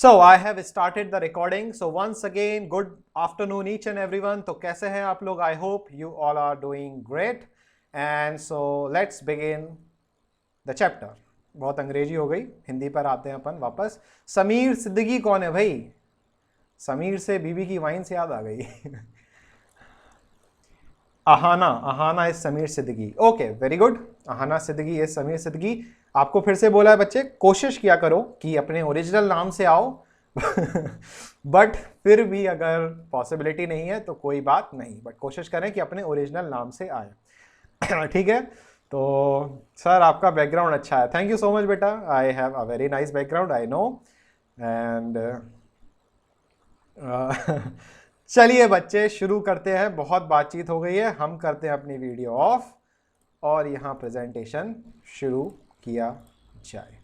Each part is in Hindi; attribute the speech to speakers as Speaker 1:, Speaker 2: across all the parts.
Speaker 1: So I have started the recording. So once again, good afternoon each and everyone. तो कैसे हैं आप लोग? I hope you all are doing great. And so let's begin the chapter. बहुत अंग्रेजी हो गई, हिंदी पर आते हैं अपन वापस. समीर सिद्दीकी कौन है भाई? समीर से बीबी की वाइन से याद आ गई. Ahana is Sameer Siddiqui. Okay, very good. Ahana Siddiqui is Sameer Siddiqui. आपको फिर से बोला है बच्चे, कोशिश किया करो कि अपने ओरिजिनल नाम से आओ. बट फिर भी अगर पॉसिबिलिटी नहीं है तो कोई बात नहीं, बट कोशिश करें कि अपने ओरिजिनल नाम से आए. ठीक है. तो सर आपका बैकग्राउंड अच्छा है, थैंक यू सो मच बेटा. I have a very nice background, I know. And चलिए बच्चे शुरू करते हैं. बहुत बातचीत हो गई है, हम करते हैं अपनी वीडियो ऑफ और यहाँ प्रेजेंटेशन शुरू किया जाए.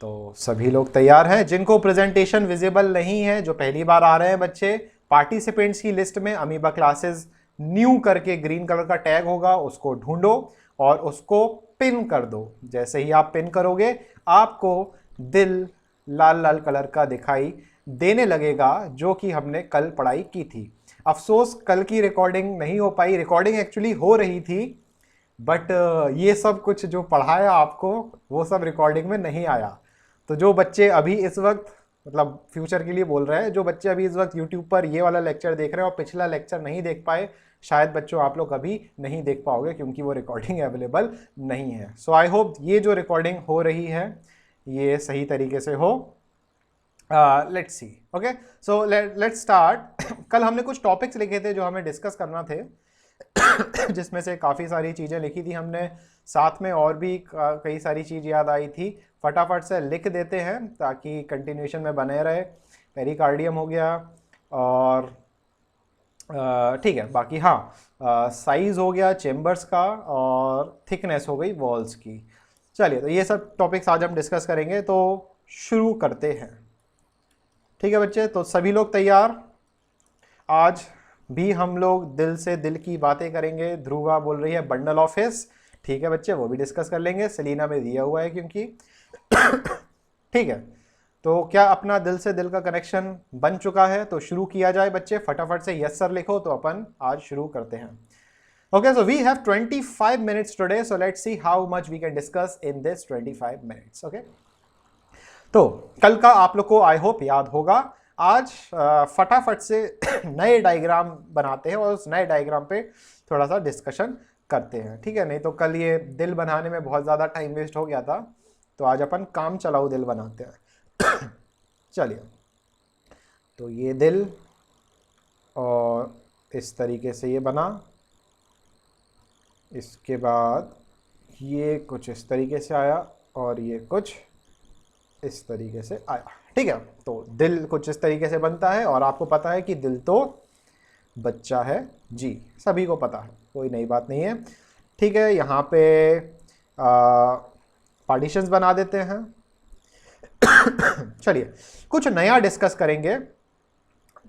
Speaker 1: तो सभी लोग तैयार हैं? जिनको प्रेजेंटेशन विजिबल नहीं है, जो पहली बार आ रहे हैं बच्चे, पार्टिसिपेंट्स की लिस्ट में अमीबा क्लासेस न्यू करके ग्रीन कलर का टैग होगा, उसको ढूंढो और उसको पिन कर दो. जैसे ही आप पिन करोगे आपको दिल लाल लाल कलर का दिखाई देने लगेगा, जो कि हमने कल पढ़ाई की थी. अफसोस कल की रिकॉर्डिंग नहीं हो पाई. रिकॉर्डिंग एक्चुअली हो रही थी, बट ये सब कुछ जो पढ़ाया आपको वो सब रिकॉर्डिंग में नहीं आया. तो जो बच्चे अभी इस वक्त, मतलब फ्यूचर के लिए बोल रहे हैं, जो बच्चे अभी इस वक्त यूट्यूब पर ये वाला लेक्चर देख रहे हैं और पिछला लेक्चर नहीं देख पाए, शायद बच्चों आप लोग अभी नहीं देख पाओगे क्योंकि वो रिकॉर्डिंग अवेलेबल नहीं है. सो आई होप ये जो रिकॉर्डिंग हो रही है ये सही तरीके से हो. Let's see. Okay, so let's start. कल हमने कुछ टॉपिक्स लिखे थे जो हमें डिस्कस करना थे, जिसमें से काफ़ी सारी चीज़ें लिखी थी हमने, साथ में और भी कई सारी चीज़ याद आई थी. फटाफट से लिख देते हैं ताकि कंटिन्यूशन में बने रहे. पेरिकार्डियम हो गया और ठीक है, बाकी हाँ, साइज हो गया चेम्बर्स का और थिकनेस हो गई वॉल्स की. चलिए, तो ये सब टॉपिक्स आज हम डिस्कस करेंगे, तो शुरू करते हैं. ठीक है बच्चे, तो सभी लोग तैयार? आज भी हम लोग दिल से दिल की बातें करेंगे. ध्रुवा बोल रही है बंडल ऑफिस. ठीक है बच्चे, वो भी डिस्कस कर लेंगे. सेलिना में दिया हुआ है क्योंकि ठीक है. तो क्या अपना दिल से दिल का कनेक्शन बन चुका है? तो शुरू किया जाए बच्चे. फटाफट से यस सर लिखो तो अपन आज शुरू करते हैं. Okay, so we have 25 minutes today, so let's see how much we can discuss in this 25 minutes. Okay, तो कल का आप लोग को आई होप याद होगा. आज फटाफट से नए डायग्राम बनाते हैं और उस नए डायग्राम पे थोड़ा सा डिस्कशन करते हैं. ठीक है, नहीं तो कल ये दिल बनाने में बहुत ज़्यादा टाइम वेस्ट हो गया था, तो आज अपन काम चलाओ दिल बनाते हैं. चलिए, तो ये दिल और इस तरीके से ये बना. इसके बाद ये कुछ इस तरीके से आया और ये कुछ इस तरीके से आया. ठीक है, तो दिल कुछ इस तरीके से बनता है और आपको पता है कि दिल तो बच्चा है जी, सभी को पता है, कोई नई बात नहीं है. ठीक है, यहाँ पे पार्टीशंस बना देते हैं. चलिए, कुछ नया डिस्कस करेंगे.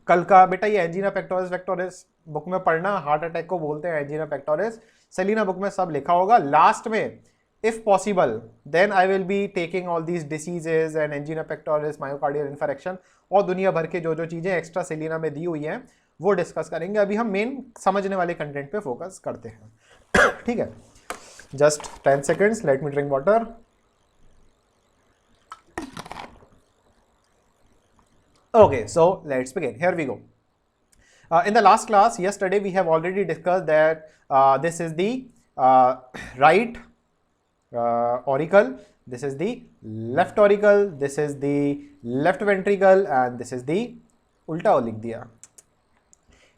Speaker 1: कल का बेटा ये एंजीना पेक्टोरिस वेक्टोरिस बुक में पढ़ना, हार्ट अटैक को बोलते हैं एंजीना पेक्टोरिस. सेलिना बुक में सब लिखा होगा. लास्ट में if possible then I will be taking all these diseases and angina pectoris, myocardial infarction और दुनिया भर के जो जो चीज़ें एक्स्ट्रा सेलिना में दी हुई हैं वो डिस्कस करेंगे. अभी हम मेन समझने वाले कंटेंट पे फोकस करते हैं. ठीक है, just 10 seconds, let me drink water. Okay, so let's begin. Here we go. In the last class yesterday we have already discussed that this is the right auricle, this is the left auricle, this is the left ventricle and this is the उल्टा लिख दिया.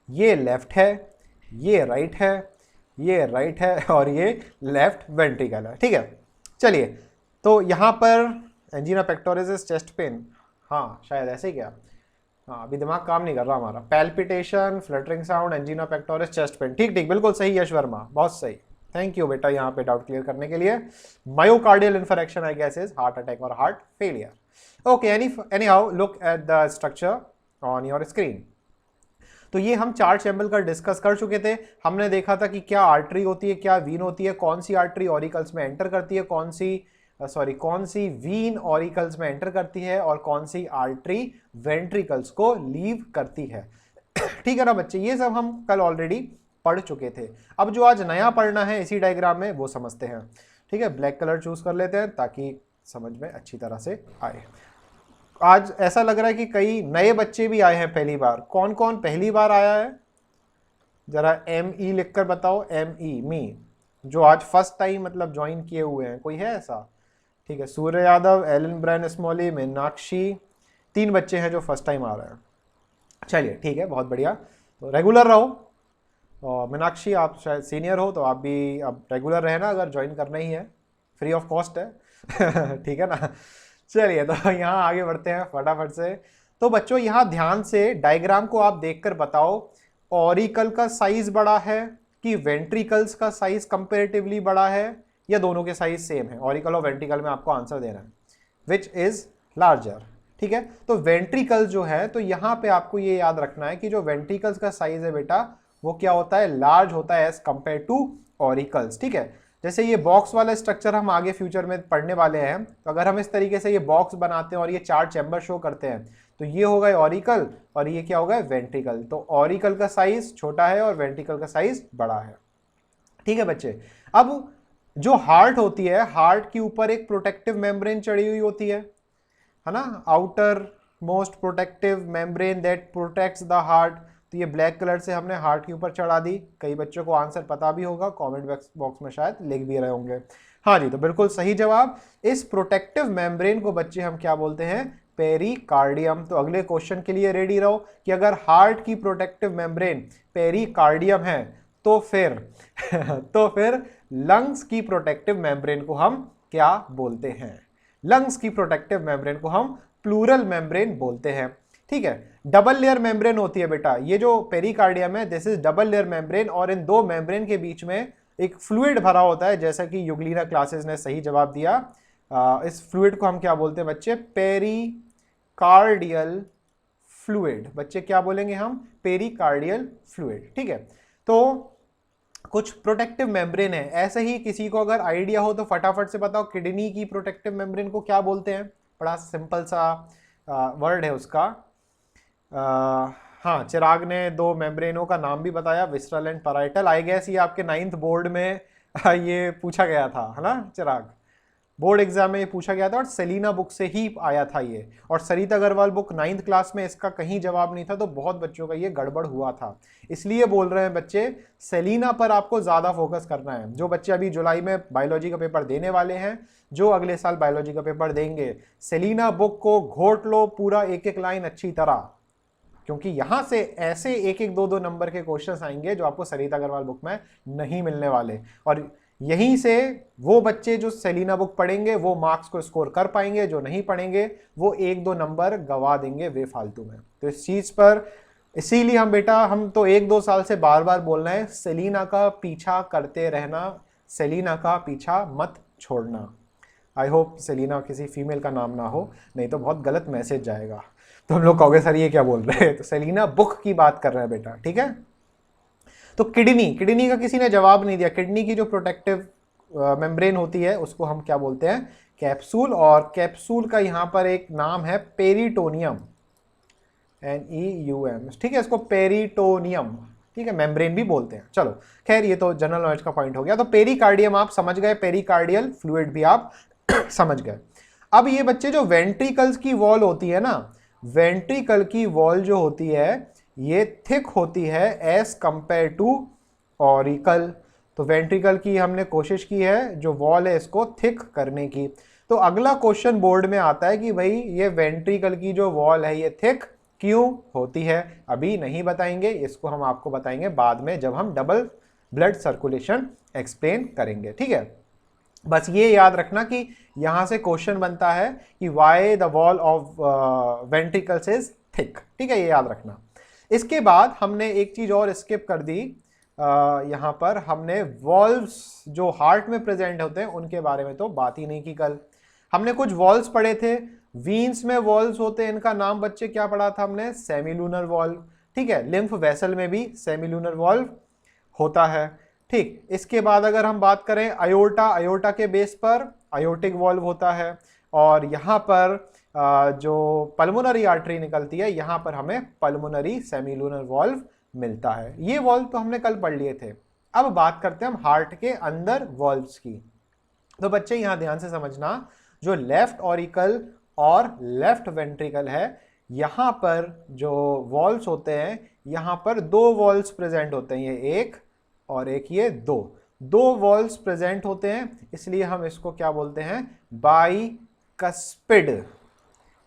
Speaker 1: ये लेफ्ट है, ये राइट है, ये राइट है और ये लेफ्ट वेंट्रिकल है. ठीक है, चलिए, तो यहाँ पर एंजीना पेक्टोरिस चेस्ट पेन, हाँ शायद ऐसे ही क्या, हाँ अभी दिमाग काम नहीं कर रहा हमारा. Palpitation, fluttering sound, angina pectoris, chest pain. ठीक ठीक, बिल्कुल सही यश वर्मा, बहुत सही, थैंक यू बेटा यहाँ पे डाउट क्लियर करने के लिए. Myocardial infection I guess is heart attack और heart failure. Okay, anyhow look at the structure on your screen. तो ये हम 4 चैम्बर का डिस्कस कर चुके थे. हमने देखा था कि क्या आर्टरी होती है, क्या वीन होती है, कौन सी आर्टरी ऑरिकल्स में एंटर करती है, कौन सी सॉरी कौन सी वीन ऑरिकल्स में एंटर करती है और कौन सी आर्टरी वेंट्रिकल्स को लीव करती है। ठीक है ना बच्चे, ये सब हम कल ऑलरेडी पढ़ चुके थे। अब जो आज नया पढ़ना है इसी डायग्राम में वो समझते हैं। ठीक है, ब्लैक कलर चूज कर लेते हैं ताकि समझ में अच्छी तरह से आए। आज ऐसा लग रहा है कि कई नए बच्चे भी आए हैं पहली बार। कौन कौन पहली बार आया है, जरा ME लिखकर बताओ। ME मी, जो आज फर्स्ट टाइम मतलब ज्वाइन किए हुए हैं, कोई है ऐसा? ठीक है, सूर्य यादव, एलन ब्रायन स्मॉली, मीनाक्षी, 3 बच्चे हैं जो फर्स्ट टाइम आ रहे हैं। चलिए ठीक है, बहुत बढ़िया। तो रेगुलर रहो। और मीनाक्षी आप शायद सीनियर हो तो आप भी अब रेगुलर रहना, अगर ज्वाइन करना ही है, फ्री ऑफ कॉस्ट है। ठीक है ना। चलिए तो यहाँ आगे बढ़ते हैं फटाफट से। तो बच्चों यहाँ ध्यान से डायग्राम को आप देखकर बताओ, ऑरिकल का साइज बड़ा है कि वेंट्रिकल्स का साइज कंपेरेटिवली बड़ा है, या दोनों के साइज सेम है? ऑरिकल और वेंट्रिकल में आपको आंसर देना है, विच इज लार्जर। ठीक है, तो वेंट्रिकल जो है, तो यहाँ पे आपको ये याद रखना है कि जो वेंट्रिकल्स का साइज है बेटा वो क्या होता है, लार्ज होता है एज कंपेयर टू ऑरिकल्स। ठीक है, जैसे ये बॉक्स वाला स्ट्रक्चर हम आगे फ्यूचर में पढ़ने वाले हैं, तो अगर हम इस तरीके से ये बॉक्स बनाते हैं और ये 4 चैम्बर शो करते हैं, तो ये होगा ऑरिकल और ये क्या होगा, वेंट्रिकल। तो ऑरिकल का साइज छोटा है और वेंट्रिकल का साइज बड़ा है। ठीक है बच्चे, अब जो हार्ट होती है, हार्ट के ऊपर एक प्रोटेक्टिव मेम्ब्रेन चढ़ी हुई होती है ना, outer most protective membrane that protects the heart. तो ये ब्लैक कलर से हमने हार्ट के ऊपर चढ़ा दी। कई बच्चों को आंसर पता भी होगा, कमेंट बॉक्स में शायद लिख भी रहे होंगे। हाँ जी, तो बिल्कुल सही जवाब। इस प्रोटेक्टिव मेम्ब्रेन को बच्चे हम क्या बोलते हैं, पेरिकार्डियम। तो अगले क्वेश्चन के लिए रेडी रहो कि अगर हार्ट की प्रोटेक्टिव मेम्ब्रेन पेरिकार्डियम है तो फिर लंग्स की प्रोटेक्टिव मेम्ब्रेन को हम क्या बोलते हैं? लंग्स की प्रोटेक्टिव मेम्ब्रेन को हम प्लूरल मेम्ब्रेन बोलते हैं। ठीक है, डबल लेयर मेम्ब्रेन होती है बेटा, ये जो पेरिकार्डियम है this is double layer membrane, और इन 2 मेम्ब्रेन के बीच में एक फ्लूइड भरा होता है, जैसा कि युगलीना क्लासेस ने सही जवाब दिया। इस फ्लूइड को हम क्या बोलते हैं बच्चे, पेरिकार्डियल फ्लूइड। बच्चे क्या बोलेंगे हम, पेरिकार्डियल फ्लूइड। ठीक है, तो कुछ प्रोटेक्टिव मेम्ब्रेन है। ऐसे ही किसी को अगर आइडिया हो तो फटाफट से बताओ, किडनी की प्रोटेक्टिव मेम्ब्रेन को क्या बोलते हैं? बड़ा सिंपल सा वर्ड है उसका। हाँ, चिराग ने 2 मेम्ब्रेनों का नाम भी बताया, visceral and parietal. I guess ये आपके 9th बोर्ड में ये पूछा गया था, है ना चिराग? बोर्ड एग्जाम में ये पूछा गया था और सेलिना बुक से ही आया था ये। और सरिता अग्रवाल बुक 9th क्लास में इसका कहीं जवाब नहीं था, तो बहुत बच्चों का ये गड़बड़ हुआ था। इसलिए बोल रहे हैं बच्चे, सेलिना पर आपको ज़्यादा फोकस करना है। जो बच्चे अभी जुलाई में बायोलॉजी का पेपर देने वाले हैं, जो अगले साल बायोलॉजी का पेपर देंगे, सेलिना बुक को घोट लो पूरा, एक एक लाइन अच्छी तरह, क्योंकि यहां से ऐसे 1-1, 2-2 नंबर के क्वेश्चंस आएंगे जो आपको सरिता अग्रवाल बुक में नहीं मिलने वाले। और यहीं से वो बच्चे जो सेलिना बुक पढ़ेंगे वो मार्क्स को स्कोर कर पाएंगे, जो नहीं पढ़ेंगे वो 1-2 नंबर गवा देंगे बेफालतू में। तो इस चीज पर इसीलिए हम बेटा, हम तो 1-2 साल से बार बार बोल रहे हैं, सेलिना का पीछा करते रहना, सेलिना का पीछा मत छोड़ना। आई होप सेलिना किसी फीमेल का नाम ना हो, नहीं तो बहुत गलत मैसेज जाएगा, तो हम लोग कहोगे सर ये क्या बोल रहे हैं। तो सेलिना बुक की बात कर रहे हैं बेटा, ठीक है। तो किडनी का किसी ने जवाब नहीं दिया। किडनी की जो प्रोटेक्टिव मेम्ब्रेन होती है उसको हम क्या बोलते हैं, कैप्सूल। और कैप्सूल का यहाँ पर एक नाम है पेरिटोनियम, NEUM, ठीक है, इसको पेरिटोनियम, ठीक है, मेम्ब्रेन भी बोलते हैं। चलो खैर, ये तो जनरल नॉलेज का पॉइंट हो गया। तो पेरिकार्डियम आप समझ गए, पेरिकार्डियल फ्लूइड भी आप समझ गए। अब ये बच्चे जो वेंट्रिकल्स की वॉल होती है ना, वेंट्रिकल की वॉल जो होती है ये थिक होती है एज कंपेयर टू ऑरिकल। तो वेंट्रिकल की हमने कोशिश की है जो वॉल है इसको थिक करने की। तो अगला क्वेश्चन बोर्ड में आता है कि भाई ये वेंट्रिकल की जो वॉल है ये थिक क्यों होती है। अभी नहीं बताएंगे, इसको हम आपको बताएंगे बाद में जब हम डबल ब्लड सर्कुलेशन एक्सप्लेन करेंगे, ठीक है। बस ये याद रखना कि यहां से क्वेश्चन बनता है कि why the wall of ventricles is thick, ठीक है, ये याद रखना। इसके बाद हमने एक चीज और स्किप कर दी, यहां पर हमने वॉल्व्स जो हार्ट में प्रेजेंट होते हैं उनके बारे में तो बात ही नहीं की। कल हमने कुछ वॉल्व्स पढ़े थे, वीन्स में वॉल्व्स होते हैं, इनका नाम बच्चे क्या पढ़ा था हमने, सेमिलूनर वॉल्व, ठीक है। लिम्फ वेसल में भी सेमिलूनर वॉल्व होता है, ठीक। इसके बाद अगर हम बात करें अयोर्टा, अयोर्टा के बेस पर आयोटिक वॉल्व होता है, और यहाँ पर जो पल्मोनरी आर्टरी निकलती है, यहाँ पर हमें पल्मोनरी सेमिलुनर वॉल्व मिलता है। ये वॉल्व तो हमने कल पढ़ लिए थे। अब बात करते हैं हम हार्ट के अंदर वॉल्व्स की। तो बच्चे यहाँ ध्यान से समझना, जो लेफ्ट ऑरिकल और लेफ्ट वेंट्रिकल है, यहाँ पर जो वॉल्व्स होते हैं, यहाँ पर दो वॉल्व्स प्रेजेंट होते हैं, ये एक और एक ये दो वॉल्व्स प्रेजेंट होते हैं, इसलिए हम इसको क्या बोलते हैं, बाइकस्पिड,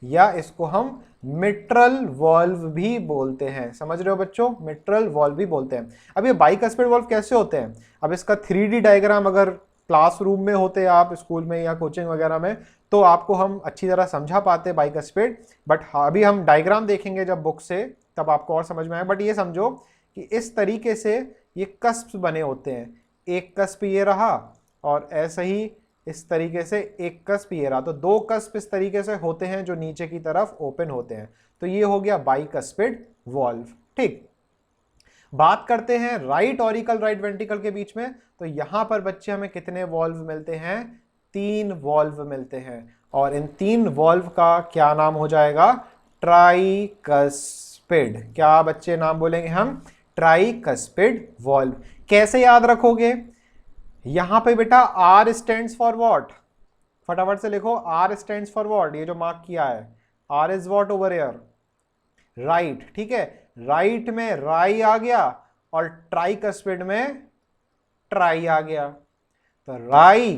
Speaker 1: या इसको हम मिट्रल वॉल्व भी बोलते हैं। समझ रहे हो बच्चों, मिट्रल वॉल्व भी बोलते हैं। अब ये बाइकस्पिड वॉल्व कैसे होते हैं, अब इसका 3D डायग्राम अगर क्लासरूम में होते आप स्कूल में या कोचिंग वगैरह में, तो आपको हम अच्छी तरह समझा पाते बाइकस्पिड, बट अभी हम डायग्राम देखेंगे जब बुक से, तब आपको और समझ में आए। बट ये समझो कि इस तरीके से ये कस्प बने होते हैं, एक कस्प ये रहा और ऐसे ही इस तरीके से एक कस्प ये रहा, तो दो कस्प इस तरीके से होते हैं जो नीचे की तरफ ओपन होते हैं, तो ये हो गया बाइकस्पिड वॉल्व। ठीक, बात करते हैं राइट ऑरिकल राइट वेंट्रिकल के बीच में, तो यहां पर बच्चे हमें कितने वॉल्व मिलते हैं, 3 वॉल्व मिलते हैं, और इन 3 वॉल्व का क्या नाम हो जाएगा, ट्राइकस्पिड। क्या बच्चे नाम बोलेंगे हम, ट्राइकस्पिड वॉल्व। कैसे याद रखोगे, यहां पे बेटा R स्टैंड्स फॉर व्हाट, फटाफट से लिखो, R स्टैंड्स फॉर व्हाट, ये जो मार्क किया है, R is what over here, right. ठीक है, राइट में राई आ गया और ट्राइकस्पिड में ट्राई आ गया, तो राई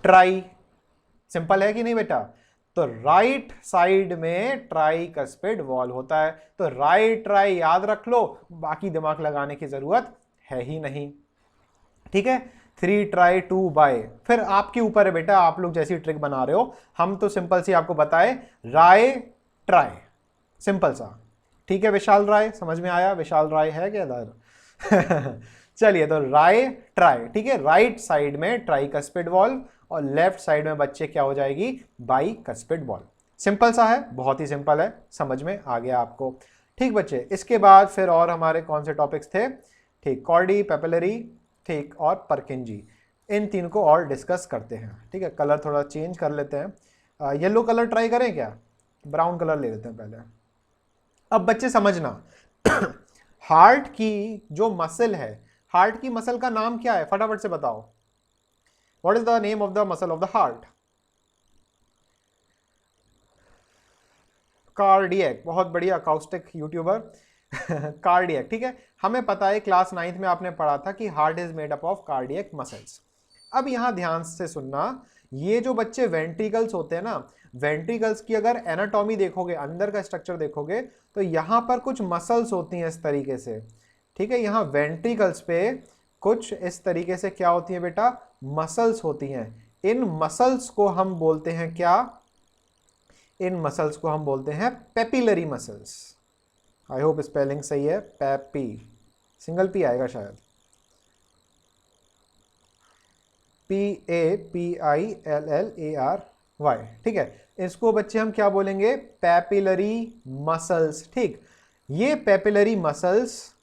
Speaker 1: ट्राई, सिंपल है कि नहीं बेटा। तो राइट साइड में ट्राइकस्पिड वॉल्व होता है, तो राइट ट्राई याद रख लो, बाकी दिमाग लगाने की जरूरत है ही नहीं। ठीक है, 3 ट्राई 2 बाय, फिर आपके ऊपर है बेटा, आप लोग जैसी ट्रिक बना रहे हो, हम तो सिंपल सी आपको बताए, राय ट्राई, सिंपल सा। ठीक है विशाल राय, समझ में आया, विशाल राय है क्या इधर चलिए, तो राय ट्राई, ठीक है, राइट साइड में ट्राइकस्पिड वॉल्व और लेफ्ट साइड में बच्चे क्या हो जाएगी, बाइकस्पिड वॉल्व। सिंपल सा है, बहुत ही सिंपल है, समझ में आ गया आपको। ठीक बच्चे, इसके बाद फिर और हमारे कौन से टॉपिक्स थे, ठीक, कॉर्डी, पेपिलरी, ठीक, और परकिंजी, इन 3 को और डिस्कस करते हैं। ठीक है, कलर थोड़ा चेंज कर लेते हैं, येलो कलर ट्राई करें क्या, ब्राउन कलर ले लेते हैं पहले। अब बच्चे समझना हार्ट की जो मसल है, हार्ट की मसल का नाम क्या है, फटाफट से बताओ, what is the name of the muscle of the heart, cardiac, बहुत बढ़िया, अकाउस्टिक यूट्यूबर कार्डियक। ठीक है, हमें पता है क्लास 9th में आपने पढ़ा था कि heart is made up of cardiac muscles. अब यहां ध्यान से सुनना, ये जो बच्चे वेंट्रिकल्स होते हैं ना, वेंट्रिकल्स की अगर एनाटॉमी देखोगे, अंदर का स्ट्रक्चर देखोगे, तो यहां पर कुछ मसल्स होती हैं इस तरीके से। ठीक है, यहां वेंट्रिकल्स पे कुछ इस तरीके से क्या होती है बेटा, मसल्स होती हैं। इन मसल्स को हम बोलते हैं क्या, इन मसल्स को हम बोलते हैं papillary muscles. I hope spelling सही है, पैपी, सिंगल पी आएगा शायद, PAPILLARY। ठीक है, इसको बच्चे हम क्या बोलेंगे, पैपिलरी मसल्स। ठीक, ये पैपिलरी मसल्स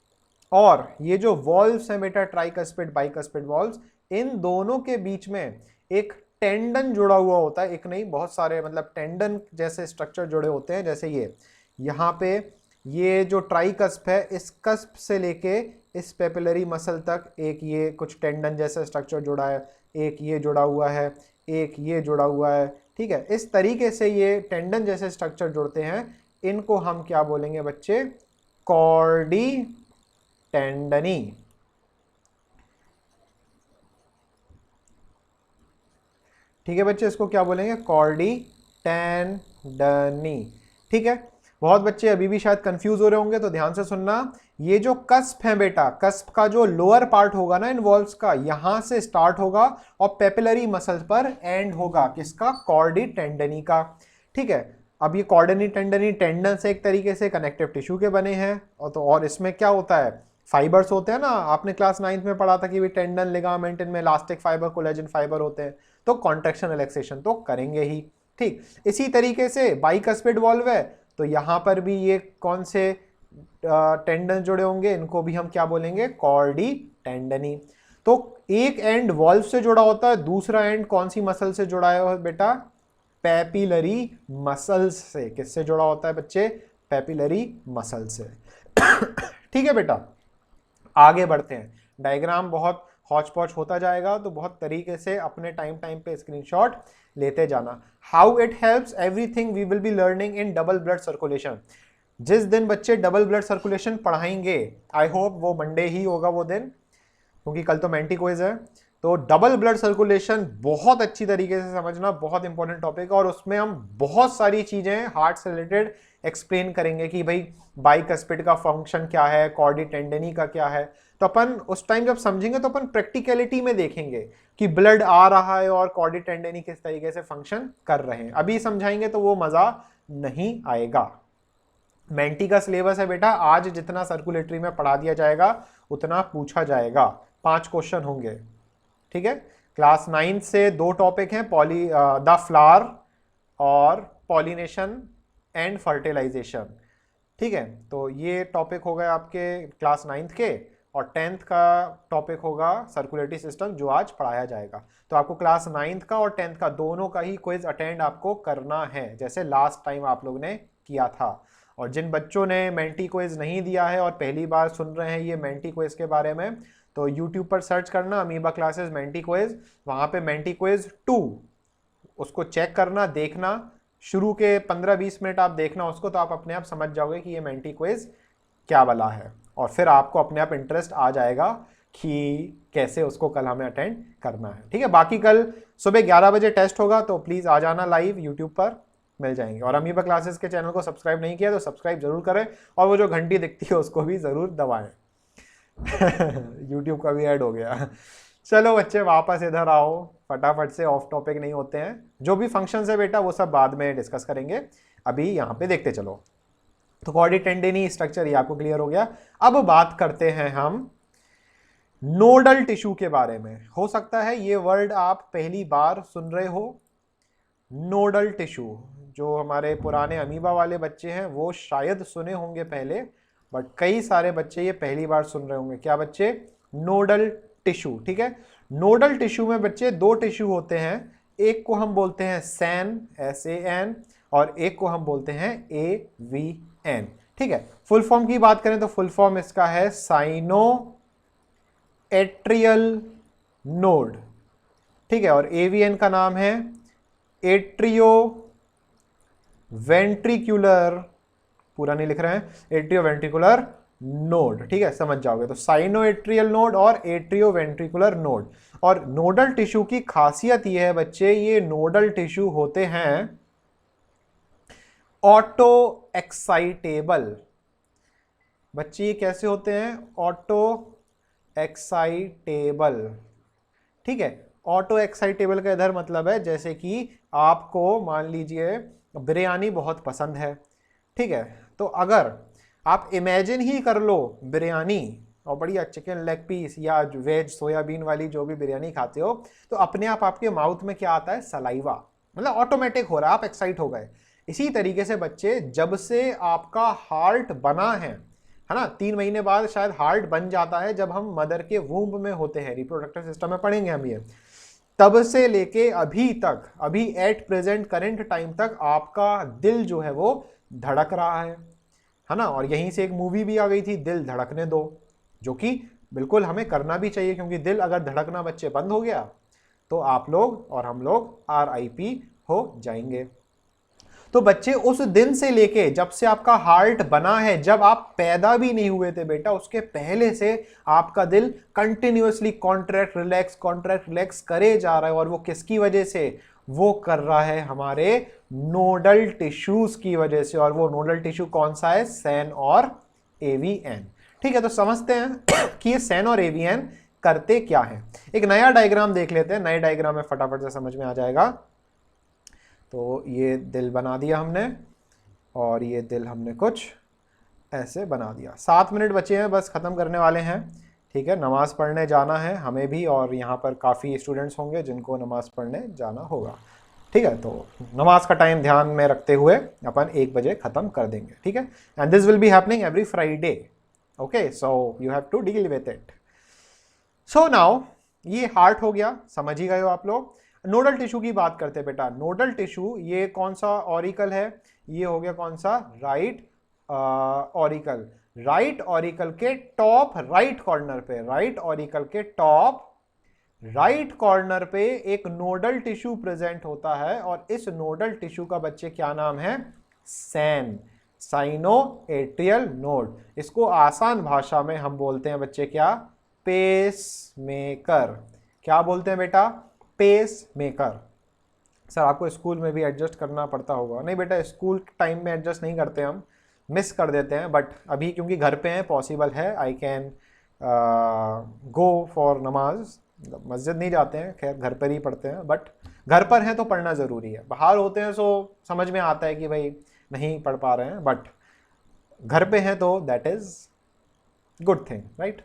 Speaker 1: और ये जो वॉल्व्स हैं बेटा, ट्राइकस्पिड बाइकस्पिड वॉल्व्स, इन दोनों के बीच में एक टेंडन जुड़ा हुआ होता है, एक नहीं बहुत सारे, मतलब टेंडन जैसे स्ट्रक्चर जुड़े होते हैं। जैसे ये यहाँ पे ये जो ट्राइकस्प है, इस कस्प से लेके इस पेपिलरी मसल तक एक ये कुछ टेंडन जैसा स्ट्रक्चर जुड़ा है, एक ये जुड़ा हुआ है, एक ये जुड़ा हुआ है। ठीक है, इस तरीके से ये टेंडन जैसे स्ट्रक्चर जुड़ते हैं, इनको हम क्या बोलेंगे बच्चे, कॉर्डी टेंडनी। ठीक है बच्चे, इसको क्या बोलेंगे, कॉर्डी टेंडनी। ठीक है, बहुत बच्चे अभी भी शायद कंफ्यूज हो रहे होंगे, तो ध्यान से सुनना, ये जो कस्प है बेटा, कस्प का जो लोअर पार्ट होगा ना इन वॉल्व्स का, यहां से स्टार्ट होगा और पेपिलरी मसल्स पर एंड होगा, किसका, कॉर्डी टेंडनी का। ठीक है, अब ये कॉर्डी टेंडनी टेंडन से एक तरीके से कनेक्टिव टिश्यू के बने हैं, और इसमें क्या होता है, फाइबर्स होते हैं ना, आपने क्लास 9th में पढ़ा था कि टेंडन, लिगामेंट, इनमें इलास्टिक फाइबर, कोलेजन फाइबर होते हैं, तो कॉन्ट्रैक्शन रिलैक्सेशन तो करेंगे ही। ठीक, इसी तरीके से बाइकस्पिड वॉल्व है, तो यहां पर भी ये कौन से टेंडन जुड़े होंगे, इनको भी हम क्या बोलेंगे, कॉर्डी टेंडनी। तो एक एंड वॉल्व से जुड़ा होता है, दूसरा एंड कौन सी मसल से जुड़ा है बेटा? पैपिलरी मसल्स से। किससे जुड़ा होता है बच्चे? पैपिलरी मसल से। ठीक है बेटा, आगे बढ़ते हैं। डायग्राम बहुत हौच पौच होता जाएगा, तो बहुत तरीके से अपने टाइम पे स्क्रीनशॉट लेते जाना। How it helps everything we will be learning in double blood circulation. जिस दिन बच्चे डबल ब्लड सर्कुलेशन पढ़ाएंगे, आई होप वो मंडे ही होगा वो दिन, क्योंकि कल तो मेंटी क्विज है। तो डबल ब्लड सर्कुलेशन बहुत अच्छी तरीके से समझना, बहुत इंपॉर्टेंट टॉपिक है, और उसमें हम बहुत सारी चीजें हार्ट से रिलेटेड एक्सप्लेन करेंगे कि भाई बाइकस्पिड का फंक्शन क्या है, कॉर्डी टेंडेनी का क्या है। तो अपन उस टाइम जब समझेंगे तो अपन प्रैक्टिकलिटी में देखेंगे कि ब्लड आ रहा है और कॉर्डी टेंडेनी किस तरीके से फंक्शन कर रहे हैं। अभी समझाएंगे तो वो मजा नहीं आएगा। मेंटी का सिलेबस है बेटा, आज जितना सर्कुलेटरी में पढ़ा दिया जाएगा उतना पूछा जाएगा, 5 क्वेश्चन होंगे। ठीक है, क्लास 9 से 2 टॉपिक हैं, द फ्लावर और पॉलिनेशन एंड फर्टिलाइजेशन। ठीक है, तो ये टॉपिक हो गए आपके क्लास 9th के, और 10th का टॉपिक होगा सर्कुलेटरी सिस्टम, जो आज पढ़ाया जाएगा। तो आपको क्लास 9th का और 10th का दोनों का ही क्विज अटेंड आपको करना है, जैसे लास्ट टाइम आप लोग ने किया था। और जिन बच्चों ने मेंटी क्विज नहीं दिया है और पहली बार सुन रहे हैं ये मेंटी क्विज के बारे में, तो YouTube पर सर्च करना अमीबा क्लासेस मेंटी क्विज, वहाँ पे मेंटी क्विज 2 उसको चेक करना, देखना। शुरू के 15-20 मिनट आप देखना उसको, तो आप अपने आप समझ जाओगे कि ये मेंटी क्विज क्या वाला है, और फिर आपको अपने आप इंटरेस्ट आ जाएगा कि कैसे उसको कल हमें अटेंड करना है। ठीक है, बाकी कल सुबह 11 बजे टेस्ट होगा, तो प्लीज़ आ जाना लाइव, यूट्यूब पर मिल जाएंगे। और अमीबा क्लासेस के चैनल को सब्सक्राइब नहीं किया तो सब्सक्राइब जरूर करें, और वो जो घंटी दिखती है उसको भी ज़रूर दबाएं। यूट्यूब का भी ऐड हो गया। चलो बच्चे वापस इधर आओ, फटाफट से, ऑफ टॉपिक नहीं होते हैं। जो भी फंक्शंस है बेटा वो सब बाद में डिस्कस करेंगे, अभी यहाँ पे देखते चलो। तो कॉर्डी टेंडेनी स्ट्रक्चर ये आपको क्लियर हो गया। अब बात करते हैं हम नोडल टिश्यू के बारे में। हो सकता है ये वर्ड आप पहली बार सुन रहे हो, नोडल टिश्यू। जो हमारे पुराने अमीबा वाले बच्चे हैं वो शायद सुने होंगे पहले, बट कई सारे बच्चे ये पहली बार सुन रहे होंगे। क्या बच्चे? Nodal tissue. ठीक है, नोडल टिश्यू में बच्चे 2 टिश्यू होते हैं, एक को हम बोलते हैं सैन, SAN, और एक को हम बोलते हैं AVN। ठीक है, फुल फॉर्म की बात करें तो फुल फॉर्म इसका है साइनो एट्रियल नोड। ठीक है, और AVN का नाम है एट्रियो वेंट्रिकुलर, पूरा नहीं लिख रहे हैं, एट्रियो वेंट्रिकुलर नोड। ठीक है, समझ जाओगे। तो साइनो एट्रियल नोड और एट्रियो वेंट्रिकुलर नोड। और नोडल टिश्यू की खासियत यह है बच्चे, ये नोडल टिश्यू होते हैं ऑटो एक्साइटेबल। बच्चे ये कैसे होते हैं? Auto excitable. ठीक है, ऑटो एक्साइटेबल का इधर मतलब है जैसे कि आपको मान लीजिए बिरयानी बहुत पसंद है। ठीक है, तो अगर आप इमेजिन ही कर लो बिरयानी और बढ़िया चिकन लेग पीस या वेज सोयाबीन वाली जो भी बिरयानी खाते हो, तो अपने आप आपके माउथ में क्या आता है? सलाइवा, मतलब ऑटोमेटिक हो रहा है, आप एक्साइट हो गए। इसी तरीके से बच्चे, जब से आपका हार्ट बना है ना, 3 महीने बाद शायद हार्ट बन जाता है, जब हम मदर के वूम्ब में होते हैं, रिप्रोडक्टिव सिस्टम में पढ़ेंगे हम ये, तब से लेके अभी तक, अभी एट प्रेजेंट करंट टाइम तक आपका दिल जो है वो धड़क रहा है ना। और यहीं से एक मूवी भी आ गई थी, दिल धड़कने दो, जो कि बिल्कुल हमें करना भी चाहिए, क्योंकि दिल अगर धड़कना बच्चे बंद हो गया तो आप लोग और हम लोग RIP हो जाएंगे। तो बच्चे उस दिन से लेके जब से आपका हार्ट बना है, जब आप पैदा भी नहीं हुए थे बेटा, उसके पहले से आपका दिल कंटिन्यूअसली कॉन्ट्रैक्ट रिलैक्स करे जा रहा है। और वो किसकी वजह से? वो कर रहा है हमारे नोडल टिश्यूज की वजह से। और वो नोडल टिश्यू कौन सा है? सैन और AVN। ठीक है, तो समझते हैं कि ये सैन और AVN करते क्या है। एक नया डायग्राम देख लेते हैं, नए डायग्राम में फटाफट से समझ में आ जाएगा। तो ये दिल बना दिया हमने, और ये दिल हमने कुछ ऐसे बना दिया। 7 मिनट बचे हैं, बस ख़त्म करने वाले हैं। ठीक है, नमाज पढ़ने जाना है हमें भी, और यहाँ पर काफ़ी स्टूडेंट्स होंगे जिनको नमाज पढ़ने जाना होगा। ठीक है, तो नमाज का टाइम ध्यान में रखते हुए अपन 1 बजे ख़त्म कर देंगे। ठीक है, and this will be happening every Friday. Okay, so you have to deal with it. So now ये हार्ट हो गया, समझ ही गए हो आप लोग। नोडल टिश्यू की बात करते हैं बेटा। नोडल टिश्यू ये कौन सा ऑरिकल है, ये हो गया कौन सा, राइट ऑरिकल। राइट ऑरिकल के टॉप राइट कॉर्नर पे, राइट ऑरिकल के टॉप राइट कॉर्नर पे एक नोडल टिश्यू प्रेजेंट होता है, और इस नोडल टिश्यू का बच्चे क्या नाम है, सैन, साइनोएट्रियल नोड। इसको आसान भाषा में हम बोलते हैं बच्चे क्या, पेस मेकर। क्या बोलते हैं बेटा, पेस मेकर। सर आपको स्कूल में भी एडजस्ट करना पड़ता होगा। नहीं बेटा, स्कूल टाइम में एडजस्ट नहीं करते, हम मिस कर देते हैं, बट अभी क्योंकि घर पे हैं पॉसिबल है, आई कैन गो फॉर नमाज। मस्जिद नहीं जाते हैं, खैर घर पर ही पढ़ते हैं, बट घर पर हैं तो पढ़ना ज़रूरी है। बाहर होते हैं तो समझ में आता है कि भाई नहीं पढ़ पा रहे हैं, बट घर पे हैं तो that is good thing, right.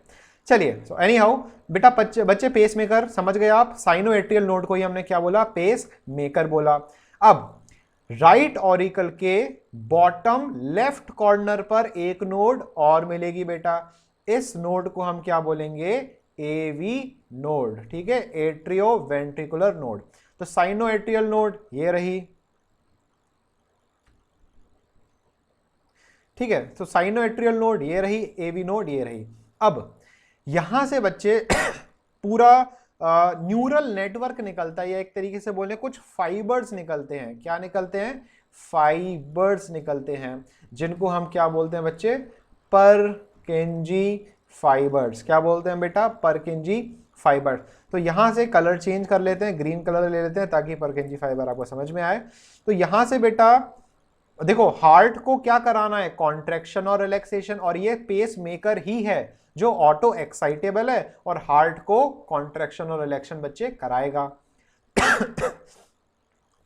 Speaker 1: चलिए, सो एनी हाउ बेटा, बच्चे पेस मेकर समझ गए आप। साइनोएट्रियल नोड को ही हमने क्या बोला, पेस मेकर बोला। अब राइट ऑरिकल के बॉटम लेफ्ट कॉर्नर पर एक नोड और मिलेगी बेटा। इस नोड को हम क्या बोलेंगे, एवी नोड, ठीक है, एट्रियो वेंट्रिकुलर नोड। तो साइनोएट्रियल नोड ये रही, ठीक है, तो साइनोएट्रियल नोड ये रही, एवी नोड ये रही। अब यहां से बच्चे पूरा न्यूरल नेटवर्क निकलता है, या एक तरीके से बोले कुछ फाइबर्स निकलते हैं। क्या निकलते हैं, फाइबर्स निकलते हैं, जिनको हम क्या बोलते हैं बच्चे, परकिंजी फाइबर्स। क्या बोलते हैं बेटा, परकिंजी फाइबर्स। तो यहां से कलर चेंज कर लेते हैं, ग्रीन कलर ले लेते हैं ताकि परकिंजी फाइबर आपको समझ में आए। तो यहां से बेटा देखो, हार्ट को क्या कराना है, कॉन्ट्रैक्शन और रिलैक्सेशन, और ये पेस मेकर ही है जो ऑटो एक्साइटेबल है और हार्ट को कॉन्ट्रैक्शन और रिलैक्सेशन बच्चे कराएगा।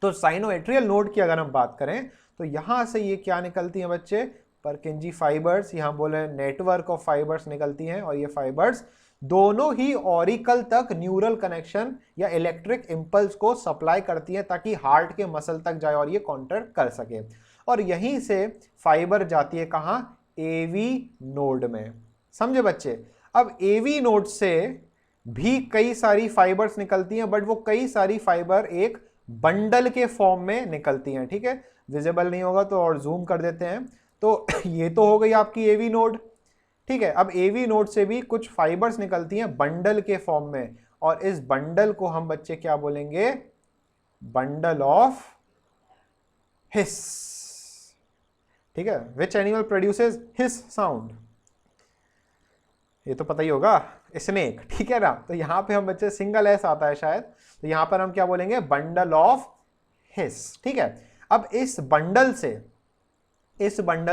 Speaker 1: तो साइनोएट्रियल नोड की अगर हम बात करें तो यहां से ये क्या निकलती हैं बच्चे, परकिंजी फाइबर्स, यहां बोले नेटवर्क ऑफ फाइबर्स निकलती हैं, और ये फाइबर्स दोनों ही ऑरिकल तक न्यूरल कनेक्शन या इलेक्ट्रिक इंपल्स को सप्लाई करती हैं ताकि हार्ट के मसल तक जाए और ये कॉन्ट्रैक्ट कर सके। और यहीं से फाइबर जाती है कहां, एवी नोड में। समझे बच्चे। अब एवी नोड से भी कई सारी फाइबर्स निकलती हैं, बट वो कई सारी फाइबर एक बंडल के फॉर्म में निकलती हैं, ठीक है। विजिबल नहीं होगा तो और जूम कर देते हैं। तो ये तो हो गई आपकी एवी नोड, ठीक है। अब एवी नोड से भी कुछ फाइबर्स निकलती हैं बंडल के फॉर्म में, और इस बंडल को हम बच्चे क्या बोलेंगे, बंडल ऑफ हिस, ठीक है। Which animal produces his sound, ये तो पता ही होगा, स्नेक, ठीक है ना। तो यहां पे हम बच्चे सिंगल एस आता है शायद, तो यहां पर हम क्या बोलेंगे, बंडल ऑफ हिस, ठीक है। अब इस बंडल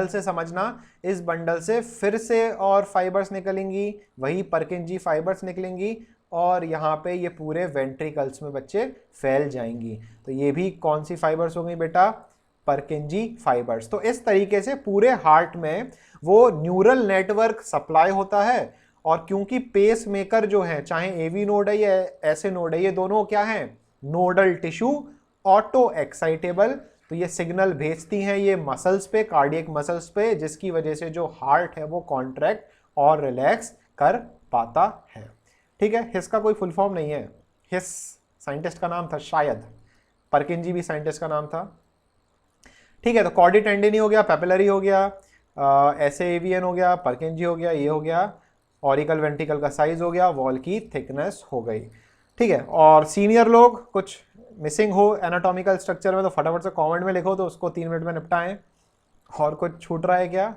Speaker 1: से समझना, इस बंडल से फिर से और फाइबर्स निकलेंगी, वही परकिंजी फाइबर्स निकलेंगी, और यहाँ पे ये पूरे वेंट्रिकल्स में बच्चे फैल जाएंगी। तो ये भी कौन सी फाइबर्स हो गई बेटा, परकिंजी फाइबर्स। तो इस तरीके से पूरे हार्ट में वो न्यूरल नेटवर्क सप्लाई होता है, और क्योंकि पेस मेकर जो है, चाहे एवी नोड है या ऐसे नोड है, ये दोनों क्या हैं, नोडल टिश्यू, ऑटो एक्साइटेबल, तो ये सिग्नल भेजती हैं ये मसल्स पे, कार्डियक मसल्स पे, जिसकी वजह से जो हार्ट है वो कॉन्ट्रैक्ट और रिलैक्स कर पाता है, ठीक है। हिस का कोई फुल फॉर्म नहीं है, हिस साइंटिस्ट का नाम था शायद, परकिंजी भी साइंटिस्ट का नाम था, ठीक है। तो कॉर्डी टेंडिनी हो गया, पेपिलरी हो गया, ऐसे एवियन हो गया, परकिंजी हो गया, ये हो गया, ऑरिकल वेंट्रिकल का साइज हो गया, वॉल की थिकनेस हो गई, ठीक है। और सीनियर लोग कुछ मिसिंग हो एनाटॉमिकल स्ट्रक्चर में तो फटाफट से कमेंट में लिखो, तो उसको 3 मिनट में निपटाएं। और कुछ छूट रहा है क्या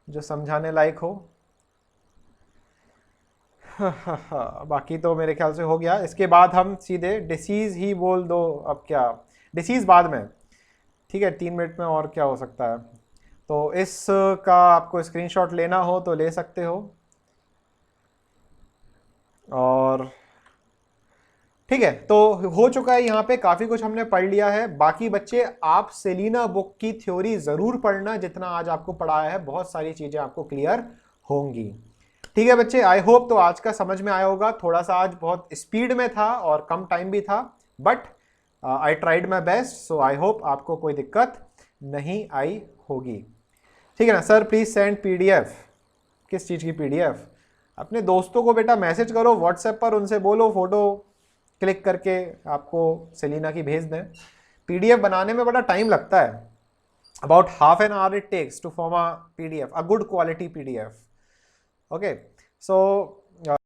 Speaker 1: जो समझाने लायक हो? बाकी तो मेरे ख्याल से हो गया। इसके बाद हम सीधे डिसीज ही बोल दो, अब क्या डिसीज बाद में, ठीक है। 3 मिनट में और क्या हो सकता है। तो इसका आपको स्क्रीनशॉट लेना हो तो ले सकते हो, और ठीक है। तो हो चुका है, यहाँ पे काफी कुछ हमने पढ़ लिया है। बाकी बच्चे आप सेलिना बुक की थ्योरी जरूर पढ़ना, जितना आज आपको पढ़ाया है बहुत सारी चीजें आपको क्लियर होंगी, ठीक है बच्चे। आई होप तो आज का समझ में आया होगा। थोड़ा सा आज बहुत स्पीड में था और कम टाइम भी था, but I tried my best, so I hope आपको कोई दिक्कत नहीं आई होगी, ठीक है ना। सर प्लीज सेंड PDF, किस चीज की PDF? अपने दोस्तों को बेटा मैसेज करो व्हाट्सएप पर, उनसे बोलो फ़ोटो क्लिक करके आपको सेलिना की भेज दें। PDF बनाने में बड़ा टाइम लगता है, about half an hour it takes to form a PDF, a good quality PDF. Okay, so